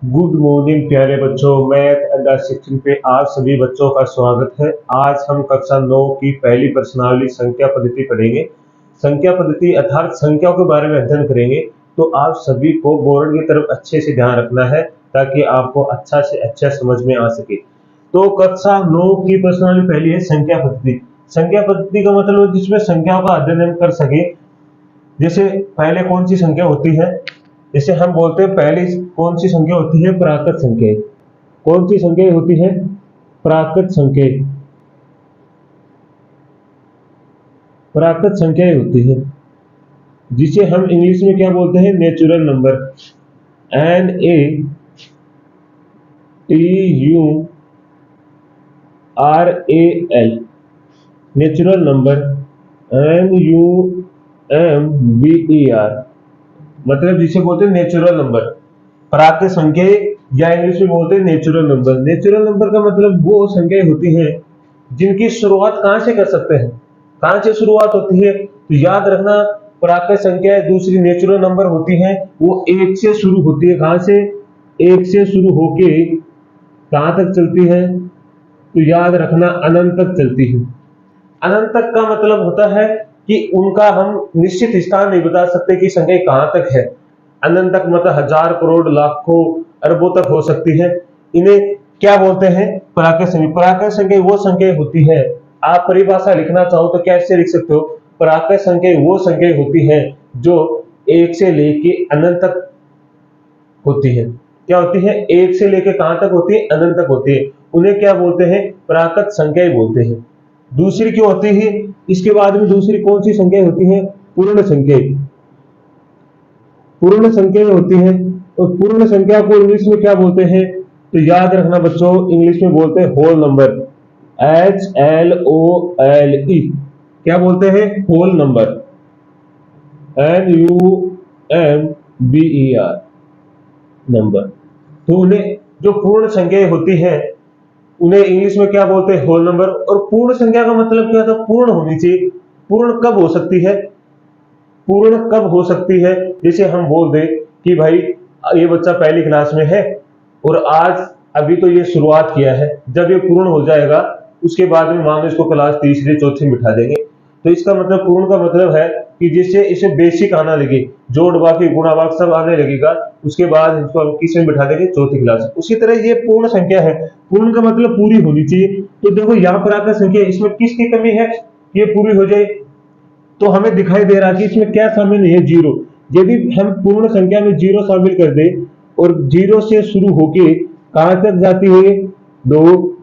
Good morning प्यारे बच्चों। Math अड्डा सेक्शन पे आप सभी बच्चों का स्वागत है। आज हम कक्षा 9 की पहली प्रश्नावली संख्या पद्धति पढ़ेंगे। संख्या पद्धति अर्थात संख्याओं के बारे में अध्ययन करेंगे। तो आप सभी को बोर्ड की तरफ अच्छे से ध्यान रखना है ताकि आपको अच्छा से अच्छा समझ में आ सके। तो कक्षा 9 की प्रश्नावली पहली है संख्या पद्धति। संख्या पद्धति का मतलब है जिसमें संख्याओं का अध्ययन हम कर सके। जैसे पहले कौन सी संख्या होती है, जैसे हम बोलते हैं पहली कौन सी संख्या होती है, प्राकृत संख्या। कौन सी संख्या होती है, प्राकृत संख्या। प्राकृत संख्या होती है जिसे हम इंग्लिश में क्या बोलते हैं, natural number. NATURAL, natural number. NUMBER, मतलब जिसे बोलते हैं नेचुरल नंबर, प्राकृत संख्या, या इंग्लिश में बोलते हैं नेचुरल नंबर। नेचुरल नंबर का मतलब वो संख्या होती है जिनकी शुरुआत कहां से कर सकते हैं, कहां से शुरुआत होती है। तो याद रखना, प्राकृत संख्या दूसरी नेचुरल नंबर होती है, वो एक से शुरू होती है। कहां से, एक से शुरू होके कहां तक चलती है, तो याद रखना अनंत तक चलती है। अनंत तक का मतलब होता है कि उनका हम निश्चित स्थान नहीं बता सकते कि संख्या कहां तक है। अनंत तक मतलब हजार, करोड़, लाखों, अरबों तक हो सकती है। इन्हें क्या बोलते हैं, प्राकृत संख्या। प्राकृत संख्या वो संख्या होती है, आप परिभाषा लिखना चाहो तो कैसे लिख सकते हो, प्राकृत संख्या वो संख्या होती है जो एक से लेके अनंत तक होती है। क्या होती है, एक से लेके कहां तक होती है, अनंत तक होती है। उन्हें क्या बोलते हैं, प्राकृत संख्या बोलते हैं। दूसरी क्यों होती है, इसके बाद में दूसरी कौन सी संख्या होती है, पूर्ण संख्या। पूर्ण संख्या होती है, और पूर्ण संख्या को इंग्लिश में क्या बोलते हैं, तो याद रखना बच्चों, इंग्लिश में बोलते हैं होल नंबर। HLOLE, क्या बोलते हैं, होल नंबर। NUMBER, number. तो उन्हें जो पूर्ण संख्या होती है उन्हें इंग्लिश में क्या बोलते हैं, होल नंबर। और पूर्ण संख्या का मतलब क्या था, पूर्ण होनी चाहिए। पूर्ण कब हो सकती है, पूर्ण कब हो सकती है, जैसे हम बोल दें कि भाई ये बच्चा पहली क्लास में है और आज अभी तो ये शुरुआत किया है, जब ये पूर्ण हो जाएगा उसके बाद में मान लो इसको क्लास तीसरी चौथी में बिठा देंगे। तो इसका मतलब पूर्ण का मतलब है कि जिससे इसे बेसिक आना लगे, जोड़ बाकी गुणा भाग सब आने लगेगा, उसके बाद इसको हम किस में बिठा देंगे, चौथी क्लास। उसी तरह ये पूर्ण संख्या है, पूर्ण का मतलब पूरी होनी चाहिए। तो देखो यहाँ पर आकर संख्या, इसमें किसकी कमी है, ये पूरी हो जाए। तो हमें दिखाई दे रहा कि इसमें क्या शामिल है, जीरो। यदि हम पूर्ण संख्या में जीरो शामिल कर दे और जीरो से शुरू होके कहां तक जाती है, दो,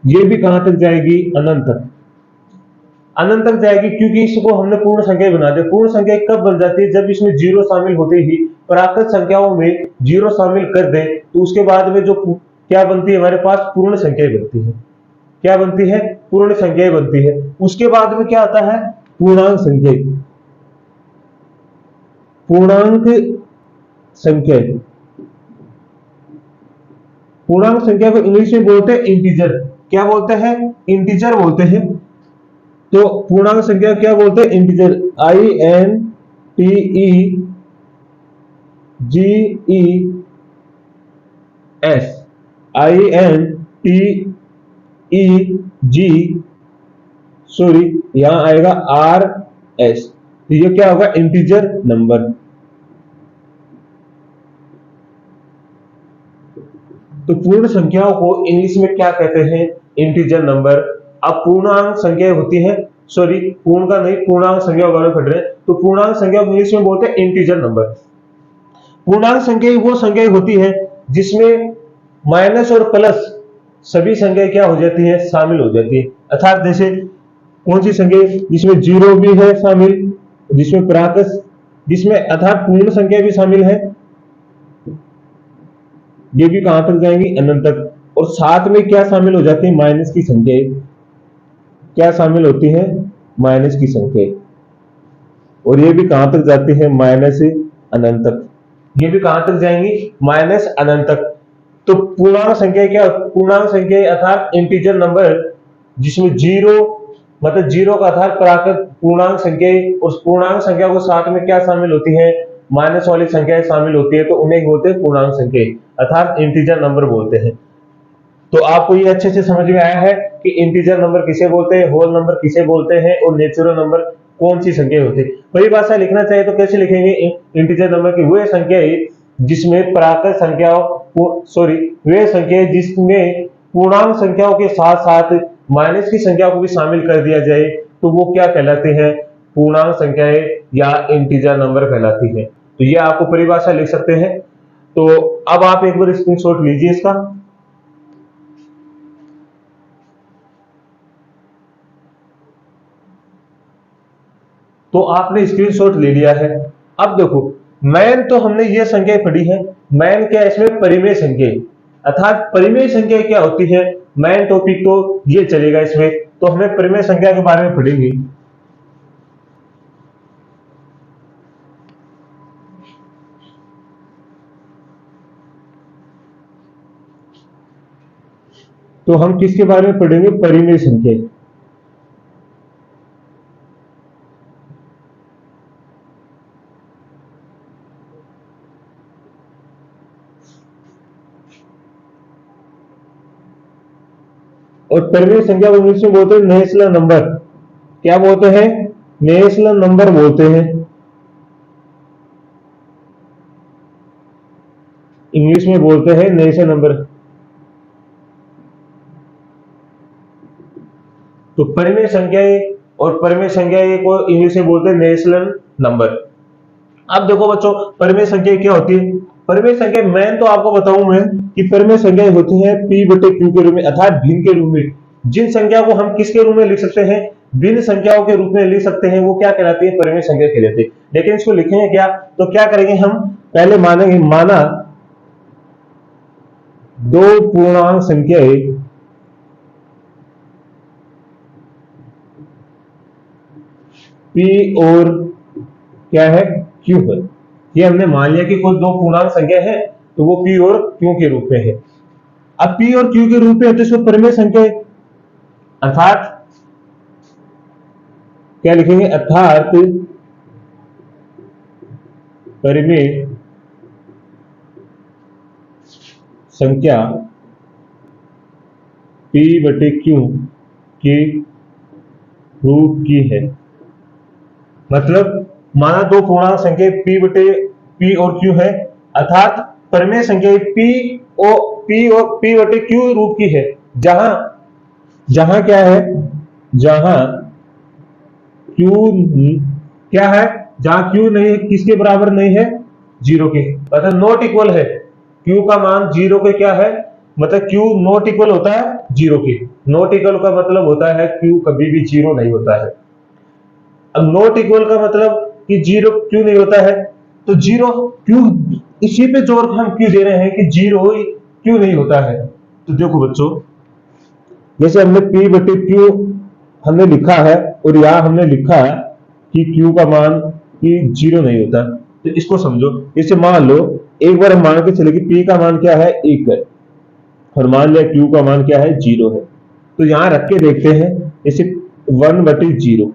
ये भी कहां तक जाएगी, अनंत तक। अनंत तक जाएगी क्योंकि इसको हमने पूर्ण संख्या बना दिया। पूर्ण संख्या कब बन जाती है, जब इसमें जीरो शामिल होते ही प्राकृत संख्याओं में जीरो शामिल कर दे, तो उसके बाद में जो क्या बनती है, हमारे पास पूर्ण संख्या बनती है। क्या बनती है, पूर्ण संख्या बनती है। उसके बाद में क्या आता है, पूर्णांक संख्या। पूर्णांक संख्या, पूर्णांक संख्या को इंग्लिश में बोलते हैं इंटीजर। क्या बोलते हैं, इंटीजर बोलते हैं। तो पूर्णांक संख्या क्या बोलते हैं, इंटीजर। INTEGES, INTEG, सॉरी यहां आएगा RS। तो ये क्या होगा, इंटीजर नंबर। तो पूर्ण संख्याओं को इंग्लिश में क्या कहते हैं, इंटीजर नंबर। अब पूर्णांक संख्या होती है, सॉरी पूर्ण का नहीं, पूर्णांक संख्या के बारे में पढ़ रहे हैं, तो पूर्णांक संख्या को इंग्लिश में बोलते हैं इंटीजर नंबर। पूर्णांक संख्या वो संख्या होती है जिसमें माइनस और प्लस सभी संख्या क्या हो जाती है, शामिल हो जाती है। अर्थात जैसे कौन सी संख्या, जिसमें जीरो भी है शामिल, जिसमें प्राकृत, जिसमें अर्थात पूर्ण संख्या भी शामिल है, ये भी कहां तक जाएंगी, अनंत तक। और साथ में क्या शामिल हो जाती है, माइनस की संख्या। क्या शामिल होती है, माइनस की संख्या। और ये भी कहां तक जाती है, माइनस अनंत तक। ये भी कहां तक जाएंगी, माइनस अनंत तक। तो पूर्णांक संख्या क्या, पूर्णांक संख्या अर्थात इंटीजर नंबर जिसमें जीरो, मतलब जीरो का अर्थात प्राकृत पूर्णांक संख्या, उस पूर्णांक संख्या को साथ में क्या शामिल होती है, माइनस वाली संख्याएं शामिल होती है तो उन्हें बोलते हैं पूर्णांक संख्या, अर्थात इंटीजर नंबर बोलते हैं। तो आपको ये अच्छे से समझ में आया है कि इंटीजर नंबर किसे बोलते हैं, होल नंबर किसे बोलते हैं और नेचुरल नंबर कौन सी संख्या होती है। परिभाषा लिखना चाहिए तो कैसे लिखेंगे? इंटीजर नंबर की वह संख्याएं जिसमें प्राकृत संख्याओं वे संख्याएं जिसमें पूर्णांक संख्याओं के साथ साथ माइनस की संख्या को भी शामिल कर दिया जाए तो वो क्या कहलाते हैं? पूर्णांक संख्याएं या इंटीजर नंबर कहलाती है। तो ये आपको परिभाषा लिख सकते हैं। तो अब आप एक बार स्क्रीनशॉट लीजिए इसका। तो आपने स्क्रीनशॉट ले लिया है। अब देखो, मैन तो हमने ये संख्याएं पढ़ी है। मैन क्या है? इसमें परिमेय संख्या, अर्थात परिमेय संख्या क्या होती है? मैन टॉपिक तो ये चलेगा इसमें, तो हमें परिमेय संख्या के बारे में पढ़ेंगे। तो हम किसके बारे में पढ़ेंगे? परिमेय संख्या। और परिमेय संख्या को इंग्लिश में बोलते हैं नेचुरल नंबर। क्या बोलते हैं? नेचुरल नंबर बोलते हैं। इंग्लिश में बोलते हैं नेचुरल नंबर। तो परिमेय संख्याएं और परिमेय संख्याएं को इंग्लिश में बोलते हैं नेचुरल नंबर। अब देखो बच्चों, परिमेय संख्या क्या होती है? परिमेय संख्या मैन तो आपको बताऊं मैं कि परिमेय संख्याएं होती हैं पी बटे क्यू के रूप में, अर्थात भिन्न के रूप में। जिन संख्या को हम किसके रूप में लिख सकते हैं? भिन्न संख्याओं के रूप में लिख सकते हैं, वो क्या कहलाती है? परिमेय संख्या कहलाती है। लेकिन इसको लिखेंगे क्या? तो क्या करेंगे हम? पहले मानेंगे, माना दो पूर्णांक संख्याएं P और क्या है? Q है। ये हमने मान लिया कि कुल दो पूर्णांक संख्या है, तो वो P और Q के रूप में है। अब P और Q के रूप में है तो इसको परिमेय संख्या, अर्थात क्या लिखेंगे? अर्थात परिमेय संख्या P बटे Q के रूप की है। मतलब माना दो पूर्णांक संख्या P और Q है, अर्थात परिमेय संख्या P बटे Q रूप की है। जहां क्या है? जहां Q क्या है? जहां Q नहीं है, किसके बराबर नहीं है? जीरो के, मतलब नॉट इक्वल है। Q का मान जीरो के क्या है? मतलब Q नॉट इक्वल होता है जीरो के। नॉट इक्वल का मतलब होता है Q कभी भी जीरो नहीं होता है। अब नॉट इक्वल का मतलब कि जीरो क्यों नहीं होता है? तो जीरो क्यों, इसी पे जोर हम क्यों दे रहे हैं कि जीरो क्यों नहीं होता है? तो देखो बच्चों, जैसे हमने P बटे Q हमने लिखा है और यहां हमने लिखा है कि Q का मान कि जीरो नहीं होता, तो इसको समझो। जैसे मान लो, एक बार हम मान के चले कि P का मान क्या है? 1 है, और मान लिया Q का मान क्या है? 0 है। तो यहां रख के देखते हैं, जैसे 1 बटे 0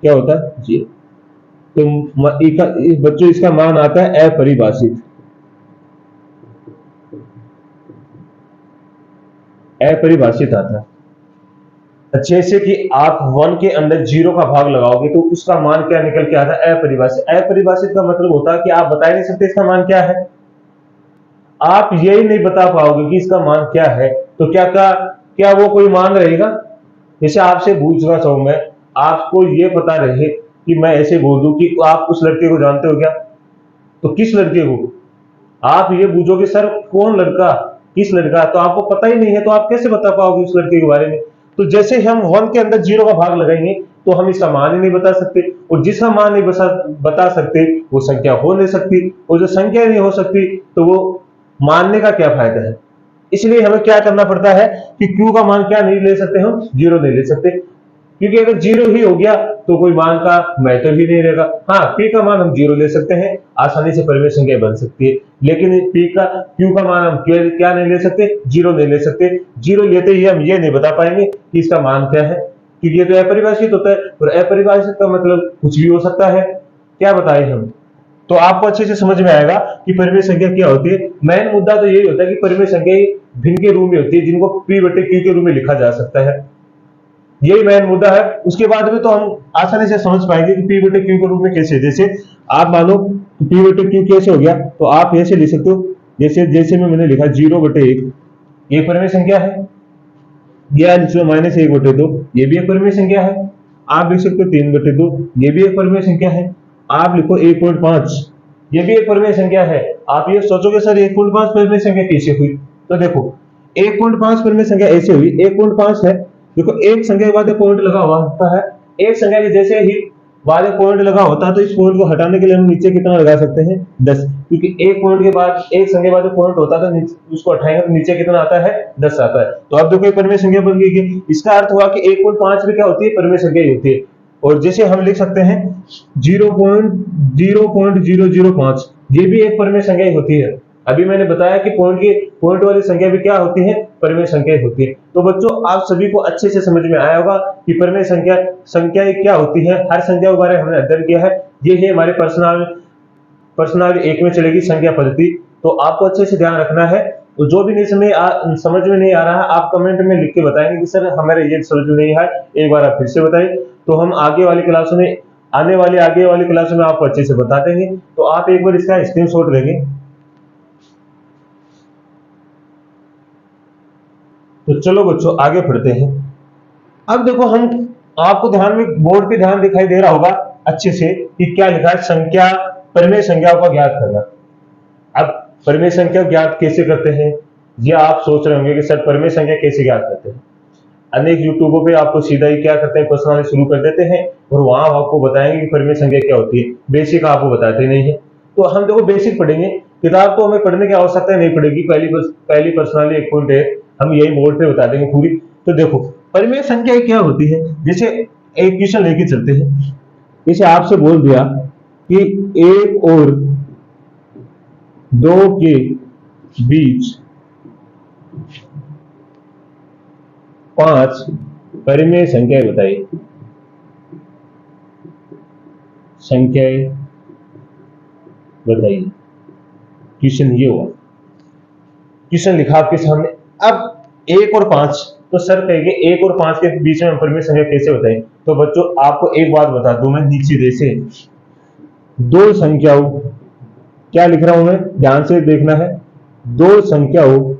क्या होता है? 0। तो बच्चों इसका मान आता है अपरिभाषित। अपरिभाषित आता है। जैसे कि आप 1 के अंदर 0 का भाग लगाओगे तो उसका मान क्या निकल के आता है? अपरिभाषित। अपरिभाषित का मतलब होता है कि आप बता ही नहीं सकते इसका मान क्या है। आप यही नहीं बता पाओगे कि इसका मान क्या है, तो क्या वो कोई मान रहेगा? जैसे आपसे पूछना चाहूं मैं, आपको ये पता रहे कि मैं ऐसे बोल दूं कि आप उस लड़के को जानते हो क्या? तो किस लड़के को? आप ये पूछोगे सर कौन लड़का, किस लड़का, तो आपको पता ही नहीं है, तो आप कैसे बता पाओगे उस लड़के के बारे में? तो जैसे हम 1 के अंदर 0 का भाग लगाएंगे तो हम इसका मान ही नहीं बता सकते, और जिसका मान नहीं बता सकते वो संख्या हो नहीं सकती, और जो संख्या नहीं हो सकती तो वो मानने का क्या फायदा है? इसलिए हमें क्या करना पड़ता है कि Q का मान क्या नहीं ले सकते? हम 0 नहीं ले सकते, क्योंकि अगर 0 ही हो गया तो कोई मान का मैटर ही नहीं रहेगा। हाँ, P का मान हम 0 ले सकते हैं, आसानी से परिमेय संख्या बन सकती है, लेकिन Q का मान हम क्या नहीं ले सकते? 0 नहीं ले सकते। 0 लेते ही हम ये नहीं बता पाएंगे कि इसका मान क्या है, क्योंकि ये तो अपरिभाषित होता है, और अपरिभाषित का मतलब कुछ भी हो सकता है। क्या बताएं हम? तो आपको अच्छे से समझ में आएगा कि परिमेय संख्या क्या होती है। मेन मुद्दा तो यही होता है कि परिमेय संख्या भिन्न के रूप में होती है, जिनको p बटे q के रूप में लिखा जा सकता है। यही मेन मुद्दा है। उसके बाद में तो हम आसानी से समझ पाएंगे कि p बटे q के रूप में कैसे। जैसे आप मानो p बटे q कैसे हो गया, तो आप ऐसे लिख सकते हो, जैसे जैसे में मैंने लिखा 0/1, ये परिमेय संख्या है। या -1/2, ये भी एक परिमेय संख्या है। आप लिख सकते हो 3/2, ये भी एक परिमेय संख्या है। आप लिखो 1.5, ये भी एक परिमेय संख्या है। आप ये सोचोगे सर 1.5 परिमेय संख्या कैसे हुई, तो देखो 1.5 परिमेय संख्या ऐसे हुई। 1.5 है, देखो एक संख्या के बाद पॉइंट लगा हुआ होता है, एक संख्या के जैसे ही बाद में पॉइंट लगा होता है, तो इस पॉइंट को हटाने के लिए हम नीचे कितना लगा सकते हैं, 10, क्योंकि एक पॉइंट के बाद एक संख्या के बाद पॉइंट होता है, तो उसको हटाएंगे तो नीचे कितना आता है, 10 आता है। तो अब देखो परिमेय संख्या बन गई। इसका अर्थ हुआ कि 1.5 में क्या होती है, परिमेय संख्या होती है। और जैसे हम लिख सकते हैं 0.0005, ये भी एक परिमेय संख्या होती है। अभी मैंने बताया कि पॉइंट वाली संख्या भी क्या होती है, परिमेय संख्या होती है। तो बच्चों आप सभी को अच्छे से समझ में आया होगा कि परिमेय संख्या क्या होती है। हर संख्या के बारे में हमने अध्ययन किया है। ये है हमारे पर्सनल 1 में चलेगी संख्या पद्धति। तो आपको अच्छे से ध्यान रखना है। तो जो भी नहीं समझ में नहीं आ रहा है, आप कमेंट में लिख के बताएंगे कि सर हमारे ये समझ में नहीं है, एक बार आप फिर से बताइए। तो हम आगे वाली क्लासों में आपको अच्छे से बता देंगे। तो आप एक बार इसका स्क्रीनशॉट लेंगे। तो चलो बच्चों आगे पढ़ते हैं। अब देखो हम आपको ध्यान में बोर्ड पे ध्यान दिखाई दे रहा होगा अच्छे से कि क्या लिखा है, परिमेय संख्याओं का ज्ञात करना। अब परिमेय संख्या ज्ञात कैसे करते हैं, ये आप सोच रहे होंगे कि सर परिमेय संख्या कैसे ज्ञात करते हैं। अनेक यूट्यूबों पे आपको सीधा ही क्या करते हैं, प्रश्नावली शुरू कर देते हैं और वहां आपको बताएंगे कि परिमेय संख्या क्या होती है। बेसिक आपको बताते नहीं है। तो हम देखो बेसिक पढ़ेंगे, किताब तो हमें पढ़ने की आवश्यकता नहीं पड़ेगी। पहली प्रश्नावली 1 पॉइंट है, हम यही बोर्ड पे बता देंगे पूरी। तो देखो परिमेय संख्या क्या होती है। जैसे एक क्वेश्चन लेके चलते हैं। जैसे आपसे बोल दिया कि 1 और 2 के बीच 5 परिमेय संख्याएं बताइए। क्वेश्चन ये हुआ, क्वेश्चन लिखा आपके सामने। अब 1 और 5, तो सर कहेंगे 1 और 5 के बीच में परिमेय संख्या कैसे बताएं। तो बच्चों आपको एक बात बता दूं मैं, नीचे जैसे दो संख्याओं, क्या लिख रहा हूं मैं, ध्यान से देखना है। दो संख्याओं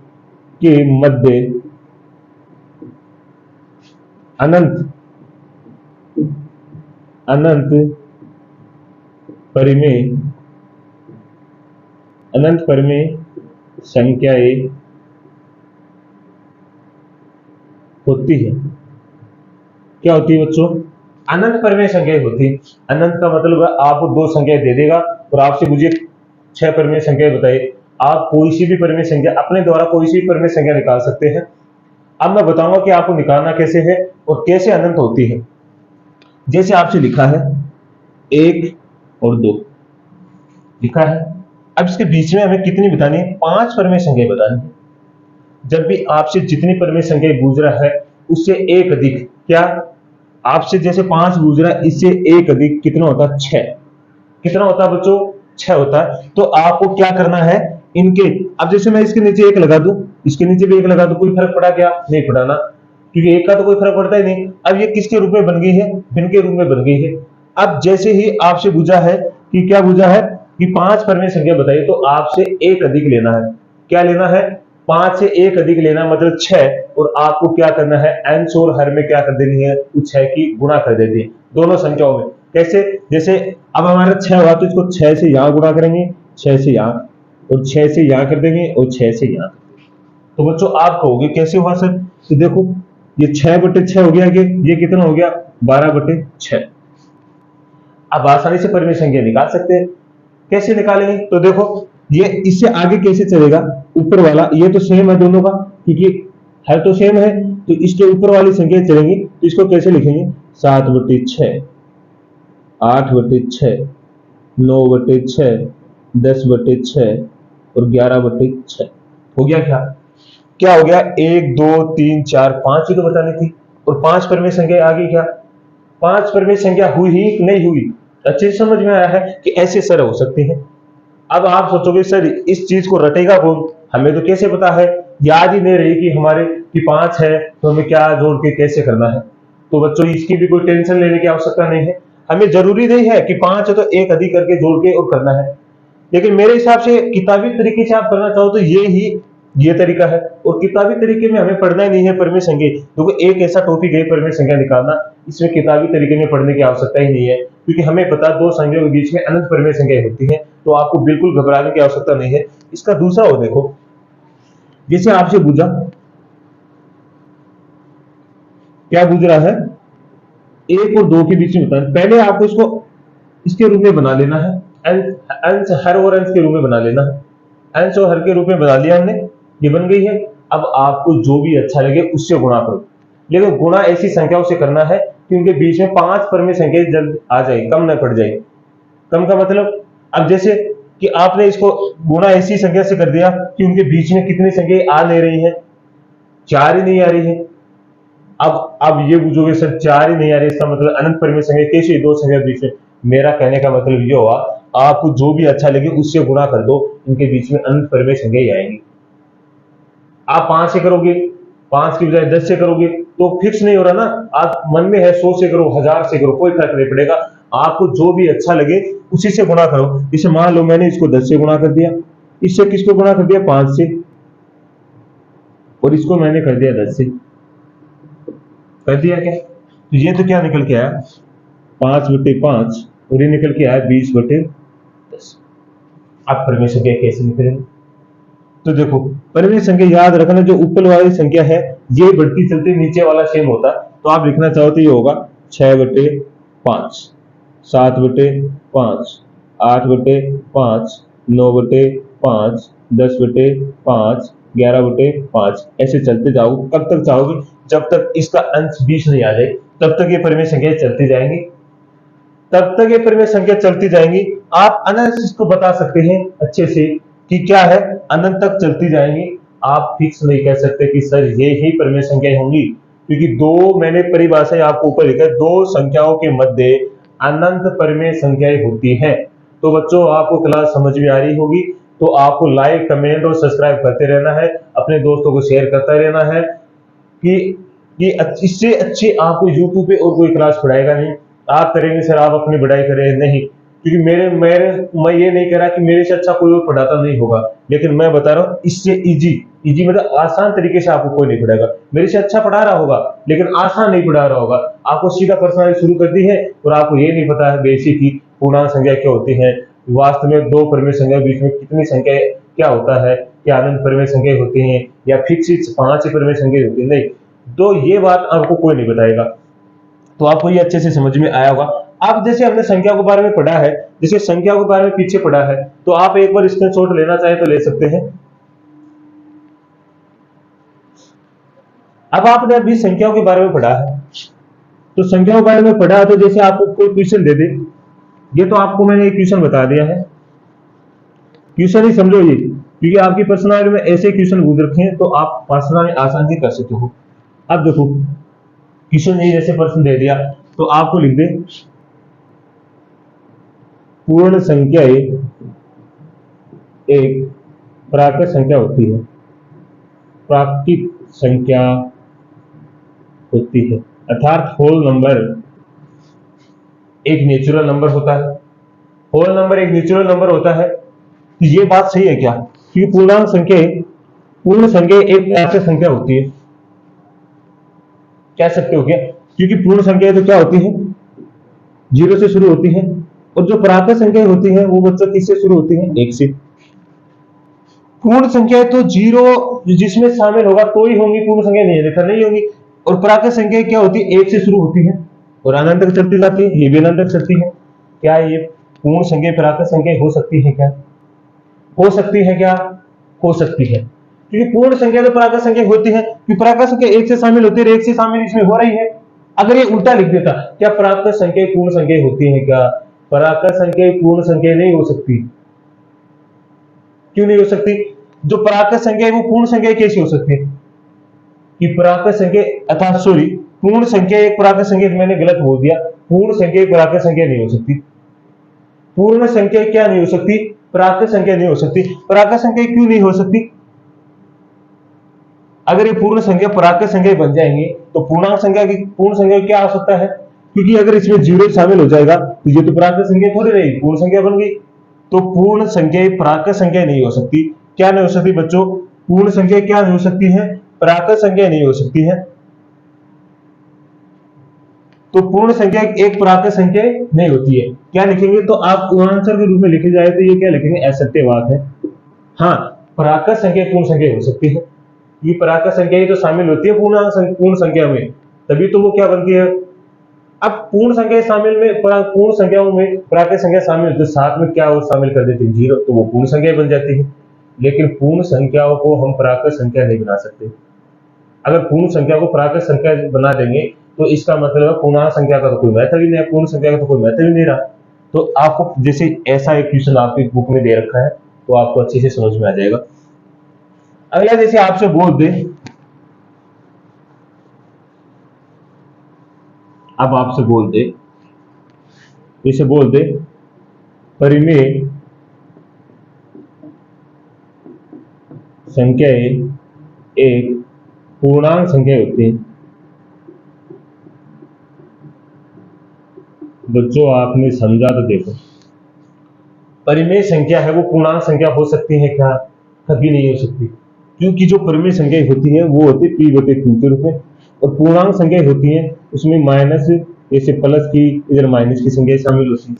के मध्य अनंत परिमेय संख्याएं होती है। क्या होती है बच्चों, अनंत परिमेय संख्याएं होती है। अनंत का मतलब आपको 2 संख्या दे देगा और आपसे मुझे 6 परिमेय संख्याएं बताइए। आप कोई सी भी परिमेय संख्या अपने द्वारा कोई सी भी परिमेय संख्या निकाल सकते हैं। अब मैं बताऊंगा कि आपको निकालना कैसे है और कैसे अनंत होती है। जैसे आपसे लिखा है 1 और 2 लिखा है। अब इसके बीच में हमें कितनी बतानी है, 5 परिमेय संख्या बतानी है। जब भी आपसे जितनी परिमेय संख्या पूछ रहा है उससे एक अधिक, क्या आपसे जैसे 5 पूछ रहा है, इससे एक अधिक कितना होता है, 6। कितना होता है बच्चों, 6 होता है। तो आपको क्या करना है, इनके, अब जैसे मैं इसके नीचे 1 लगा दूं, इसके नीचे भी 1 लगा दूं, कोई फर्क पड़ा क्या, नहीं पड़ा ना, क्योंकि 1 का तो कोई फर्क पड़ता ही नहीं। अब ये किसके रूप में बन गई है, भिन्न के रूप में बन गई है। अब जैसे ही आपसे पूछा है कि क्या पूछा है कि 5 परिमेय संख्या बताइए, तो आपसे एक अधिक लेना है। क्या लेना है, 5 से एक अधिक लेना, मतलब 6। और आपको क्या करना है, अंश और हर में क्या कर देनी है, 6 की गुणा कर देनी है दोनों संख्याओं में। कैसे, जैसे अब हमारा 6 हुआ तो इसको 6 से यहां गुणा करेंगे, 6 से यहां, और 6 से यहां कर देंगे, और 6 से यहां। तो बच्चों आप कहोगे कैसे हुआ सर, तो देखो ये 6/6 हो गया, ये कितना हो गया, 12/6। अब आसानी से परिमेय संख्या निकाल सकते हैं। कैसे निकालेंगे, तो देखो ये इससे आगे कैसे चलेगा, ऊपर वाला ये तो सेम है दोनों का, क्योंकि हर तो सेम है, तो इसके ऊपर वाली संख्या चलेंगी। तो इसको कैसे लिखेंगे, 7/6, 8/6, 9/6, 10/6 और 11/6 हो गया। क्या हो गया, 1 2 3 4 5 ही तो बतानी थी, और 5 परिमेय संख्या आ गई। क्या 5 परिमेय संख्या हुई ही नहीं हुई, अच्छे से समझ में आया है कि ऐसे सर हो सकते हैं। अब आप सोचोगे सर इस चीज को रटेगा कौन, हमें तो कैसे पता है, याद ही नहीं रही कि हमारे कि 5 है तो हमें क्या जोड़ के कैसे करना है। तो बच्चों इसकी भी कोई टेंशन लेने की आवश्यकता नहीं है, हमें जरूरी नहीं है कि 5 है तो एक अधिक करके जोड़ के और करना है। लेकिन मेरे हिसाब से किताबी तरीके से आप करना चाहो तो ये तरीका है। और किताबी तरीके में हमें पढ़ना ही नहीं है परमेय संज्ञा, क्योंकि एक ऐसा टॉपिक है परमेय संज्ञा निकालना, इसमें किताबी तरीके में पढ़ने की आवश्यकता ही नहीं है, क्योंकि हमें पता दो संज्ञाओं के बीच में अनंत परमेय संज्ञाएं होती है। तो आपको बिल्कुल घबराने की आवश्यकता नहीं है। इसका दूसरा और देखो, जैसे आपसे पूछा क्या पूछ रहा है, 1 और 2 के बीच में बताना, पहले आपको इसको इसके रूप में बना लेना है, अंश हर और अंश के रूप में बना लेना है। अंश और हर के रूप में बना लिया हमने, ये बन गई है। अब आपको जो भी अच्छा लगे उससे गुणा करो, लेकिन गुणा ऐसी संख्याओं से करना है कि उनके बीच में 5 परमेय संख्याएं जल्द आ जाए, कम न पड़ जाए। कम का मतलब, अब जैसे कि आपने इसको गुणा ऐसी संख्या से कर दिया कि उनके बीच में कितनी संख्याएं आ नहीं रही है, 4 ही नहीं आ रही है। अब ये पूछोगे सर 4 ही नहीं आ रही, इसका मतलब अनंत परिमेय संख्या कैसे, दो संख्या बीच में। मेरा कहने का मतलब ये हुआ, आपको जो भी अच्छा लगे उससे गुणा कर दो, इनके बीच में अनंत परिमेय संख्या ही आएंगी। आप 5 से करोगे, 5 की बजाय 10 से करोगे तो फिक्स नहीं हो रहा ना, आप मन में है 100 से करो, 1000 से करो, कोई फर्क नहीं पड़ेगा। आपको जो भी अच्छा लगे उसी से गुणा करो। जैसे मान लो मैंने इसको 10 से गुणा कर दिया, इससे किसको गुणा कर दिया, 5 से, और इसको मैंने कर दिया 10 से, कर दिया क्या। तो ये तो क्या निकल के आया, 5/5, और ये निकल के आया 20/10। अब परमेय संख्या कैसे निकलेगी, तो देखो परमेय संख्या याद रखना, जो ऊपर वाली संख्या है ये बढ़ती चलती, नीचे वाला सेम होता। तो आप लिखना चाहो तो ये होगा 6/5, 7/5, 8/5, 9/5, 10/5, 11/5, ऐसे चलते जाओ, कब तक चाहोगे, जब तक इसका अंश 20 नहीं आ जाए, तब तक ये परमेय संख्या चलती जाएंगी, तब तक ये परमेय संख्या चलती जाएंगी। आप अनंत इसको बता सकते हैं अच्छे से कि क्या है, अनंत तक चलती जाएंगी। आप फिक्स नहीं कह सकते कि सर ये ही परमेय संख्याएं होंगी, क्योंकि दो मैंने परिभाषा आपको ऊपर लिखा है, दो संख्याओं के मध्य अनंत परमेय संख्याएं होती हैं। तो बच्चों आपको क्लास समझ में आ रही होगी, तो आपको लाइक कमेंट और सब्सक्राइब करते रहना है, अपने दोस्तों को शेयर करता रहना है कि ये इससे अच्छी आपको यूट्यूब पे और कोई क्लास पढ़ाएगा नहीं। आप करेंगे सर आप अपनी पढ़ाई करें, नहीं, क्योंकि मेरे मेरे मैं ये नहीं कह रहा कि मेरे से अच्छा कोई और पढ़ाता नहीं होगा, लेकिन मैं बता रहा हूँ इससे इजी मतलब आसान तरीके से आपको कोई नहीं पढ़ाएगा। मेरे से अच्छा पढ़ा रहा होगा लेकिन आसान नहीं पढ़ा रहा होगा, आपको सीधा पर्सनली शुरू कर दी है और आपको ये नहीं पता है बेसिक की पूर्णांक संख्या क्या होती है, वास्तव में दो परमेय संख्या बीच में कितनी संख्या क्या होता है, क्या अनंत परमेय संख्या होती है या फिक्स 5 परमेय संख्या होती है, नहीं। तो ये बात आपको कोई नहीं बताएगा। तो आपको ये अच्छे से समझ में आया होगा। अब जैसे हमने संख्या के बारे में पढ़ा है, जैसे संख्या के बारे में पीछे पढ़ा है, तो आप एक बार स्क्रीनशॉट लेना चाहे तो ले सकते हैं। अब आपने अभी संख्याओं के बारे में पढ़ा है, तो संख्याओं के बारे में पढ़ा तो जैसे आपको कोई क्वेश्चन दे दे, ये तो आपको मैंने एक क्वेश्चन बता दिया है, क्वेश्चन ही समझो ये, क्योंकि आपकी पर्सनालिटी में ऐसे क्वेश्चन पूछ रखे हैं तो आप पर्सनली आसानी से कर सकते हो। अब देखो क्वेश्चन यही जैसे प्रश्न दे दिया, तो आपको लिख दे पूर्ण संख्याएं एक प्राकृत संख्या होती है, प्राकृतिक संख्या होती है, अर्थात होल नंबर एक नेचुरल नंबर होता है, होल नंबर एक नेचुरल नंबर होता है। तो ये बात सही है क्या, क्योंकि पूर्ण संख्या एक प्राकृत संख्या होती है, कह सकते हो क्या, क्योंकि पूर्ण संख्या तो क्या होती है, 0 से शुरू होती है, और जो प्राकृत संख्या होती है वो बच्चों किससे शुरू होती है, 1 से। पूर्ण संख्या तो 0 जिसमें शामिल होगा तो ही होंगी, पूर्ण संख्या नहीं है नहीं होंगी। और प्राकृत संख्या क्या होती है, 1 से शुरू होती है और अनंत तक चलती जाती है, ये भी अनंत तक चलती है। क्या ये पूर्ण संख्या प्राकृत संख्या हो सकती है क्या, हो सकती है क्या, हो सकती है, क्योंकि पूर्ण संख्या तो प्राकृत संख्या होती है, क्योंकि प्राकृत संख्या 1 से शामिल होती है, 1 से शामिल इसमें हो रही है। अगर ये उल्टा लिख देता, क्या प्राकृत संख्या पूर्ण संख्या होती है क्या, प्राकृत संख्या पूर्ण संख्या नहीं हो सकती। क्यों नहीं हो सकती, जो प्राकृत संख्या है वो पूर्ण संख्या कैसी हो सकती है, कि प्राकृत संख्या अर्थात सॉरी पूर्ण संख्या एक प्राकृत संख्या, मैंने गलत बोल दिया, पूर्ण संख्या एक प्राकृत संख्या नहीं हो सकती। पूर्ण संख्या क्या नहीं हो सकती? प्राकृत संख्या नहीं हो सकती। प्राकृत संख्या क्यों नहीं हो सकती? अगर ये पूर्ण संख्या प्राकृत संख्या बन जाएंगे तो पूर्णांक संख्या की पूर्ण संख्या क्या आ सकता है? क्योंकि अगर इसमें जीरो शामिल हो जाएगा तो ये तो प्राकृत संख्या थोड़ी रही, पूर्ण संख्या बन गई। तो पूर्ण संख्या प्राकृत संख्या नहीं हो सकती। क्या नहीं हो सकती बच्चों? पूर्ण संख्या क्या नहीं हो सकती है? प्राकृत संख्या नहीं हो सकती है। तो पूर्ण संख्या एक प्राकृत संख्या नहीं होती है। क्या लिखेंगे? तो आप आंसर के रूप में लिखे जाए तो ये क्या लिखेंगे? असत्यवाद है। हाँ, प्राकृत संख्या पूर्ण संख्या हो सकती है। ये प्राकृत संख्या ही तो शामिल होती है पूर्ण संख्या में, तभी तो वो क्या बनती है। अब पूर्ण संख्या शामिल में पूर्ण संख्याओं में प्राकृत संख्या शामिल होती है, साथ में क्या और शामिल कर देते हैं? जीरो, तो वो पूर्ण संख्या बन जाती है। लेकिन पूर्ण संख्याओं को हम प्राकृत संख्या नहीं बना सकते। अगर पूर्ण संख्या को प्राकृत संख्या बना देंगे तो इसका मतलब है पूर्णांक संख्या का तो कोई महत्व ही नहीं है, पूर्ण संख्या का तो कोई महत्व ही नहीं रहा। तो आपको जैसे ऐसा एक क्वेश्चन आपकी बुक में दे रखा है तो आपको अच्छे से समझ में आ जाएगा। अगला जैसे आपसे बोल दे, अब आपसे बोल दे, जैसे बोल दे परिमेय संख्याएं एक पूर्णांक संख्या होती है। बच्चों आपने समझा तो देखो, परिमेय संख्या है वो पूर्णांक संख्या हो सकती है क्या? कभी नहीं हो सकती, क्योंकि जो परिमेय संख्या होती है वो होती है p/q के रूप में, और पूर्णांक संख्या होती है उसमें माइनस, जैसे प्लस की इधर माइनस की संख्या शामिल होती है।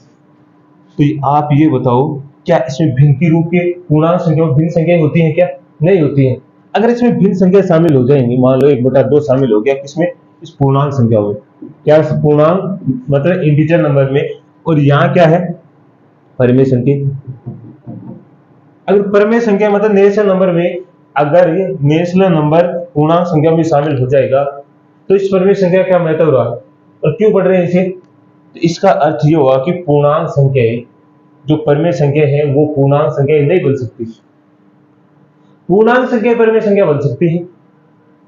तो आप ये बताओ, क्या इसमें भिन्न के रूप के पूर्णांक संख्या भिन्न संख्याएं होती हैं क्या? नहीं होती हैं। अगर इसमें भिन्न संख्या शामिल हो जाएंगी, मान लो 1/2 शामिल हो गया किसमें? इस पूर्णांक संख्या में। क्या पूर्णांक मतलब इंटीजर नंबर में, और यहाँ क्या है? परिमेय संख्या। अगर परिमेय संख्या मतलब नेचुरल नंबर में, अगर ये नेचुरल नंबर पूर्णांक संख्या में शामिल हो जाएगा तो इस परिमेय संख्या क्या महत्व रहा और क्यों पढ़ रहे हैं इसे? तो इसका अर्थ ये हुआ कि पूर्णांक संख्याएं जो परिमेय संख्या है वो पूर्णांक संख्या नहीं बन सकती। पूर्णांक संख्या परिमेय संख्या बन सकती है,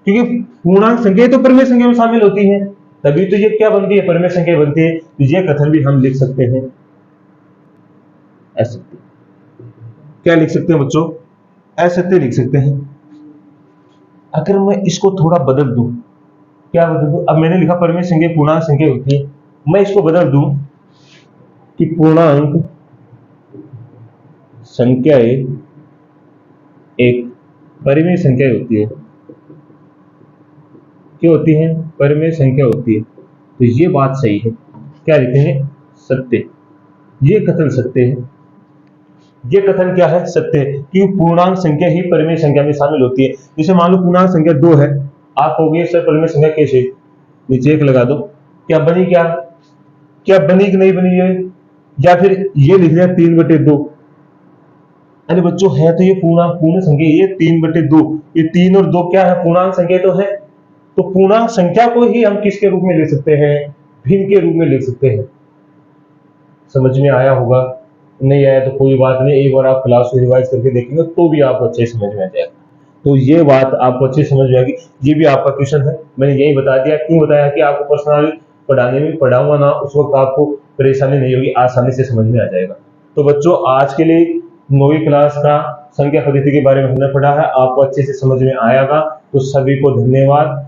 क्योंकि पूर्णांक संख्या तो परिमेय संख्या में शामिल होती है, तभी तो ये क्या बनती है? परिमेय संख्या बनती है। तो ये कथन भी हम लिख सकते हैं असत्य। क्या लिख सकते हैं बच्चों? असत्य लिख सकते हैं। अगर मैं इसको थोड़ा बदल दूं, क्या बदल दूं? अब मैंने लिखा परिमेय संख्या पूर्णांक संख्या होती है, मैं इसको बदल दूं कि पूर्णांक संख्याएं एक परिमेय संख्या होती है। क्या होती है? परिमेय संख्या होती है। तो ये बात सही है। क्या लिखेंगे? सत्य। ये कथन सत्य है। ये कथन क्या है? सत्य है कि पूर्णांक संख्या ही परिमेय संख्या में शामिल होती है। जैसे मान लो पूर्णांक संख्या 2 है, आप कहोगे सर परिमेय संख्या कैसे? नीचे 1 लगा दो। क्या बनी? क्या क्या बनी कि नहीं बनी है? या फिर ये लिख दिया 3/2। अरे बच्चों, है तो ये पूर्ण संख्या, ये 3/2, ये 3 और 2 क्या है? पूर्णांक संख्या तो है। तो पूर्णांक संख्या को ही हम किसके रूप में लिख सकते हैं? भिन्न के रूप में लिख सकते हैं। समझ में आया होगा? नहीं आया तो कोई बात नहीं, एक बार आप क्लास को रिवाइज करके देखेंगे तो भी आपको अच्छे समझ में आ जाएगा। तो ये बात आपको अच्छे समझ में आएगी। ये भी आपका क्वेश्चन है, मैंने यही बता दिया। क्यों बताया? कि आपको पर्सनल पढ़ाने में पढ़ाऊंगा ना, उस वक्त आपको परेशानी नहीं होगी, आसानी से समझ में आ जाएगा। तो बच्चों, आज के लिए 9वीं क्लास का संख्या पद्धति के बारे में हमने पढ़ा है, आपको अच्छे से समझ में आएगा। तो सभी को धन्यवाद।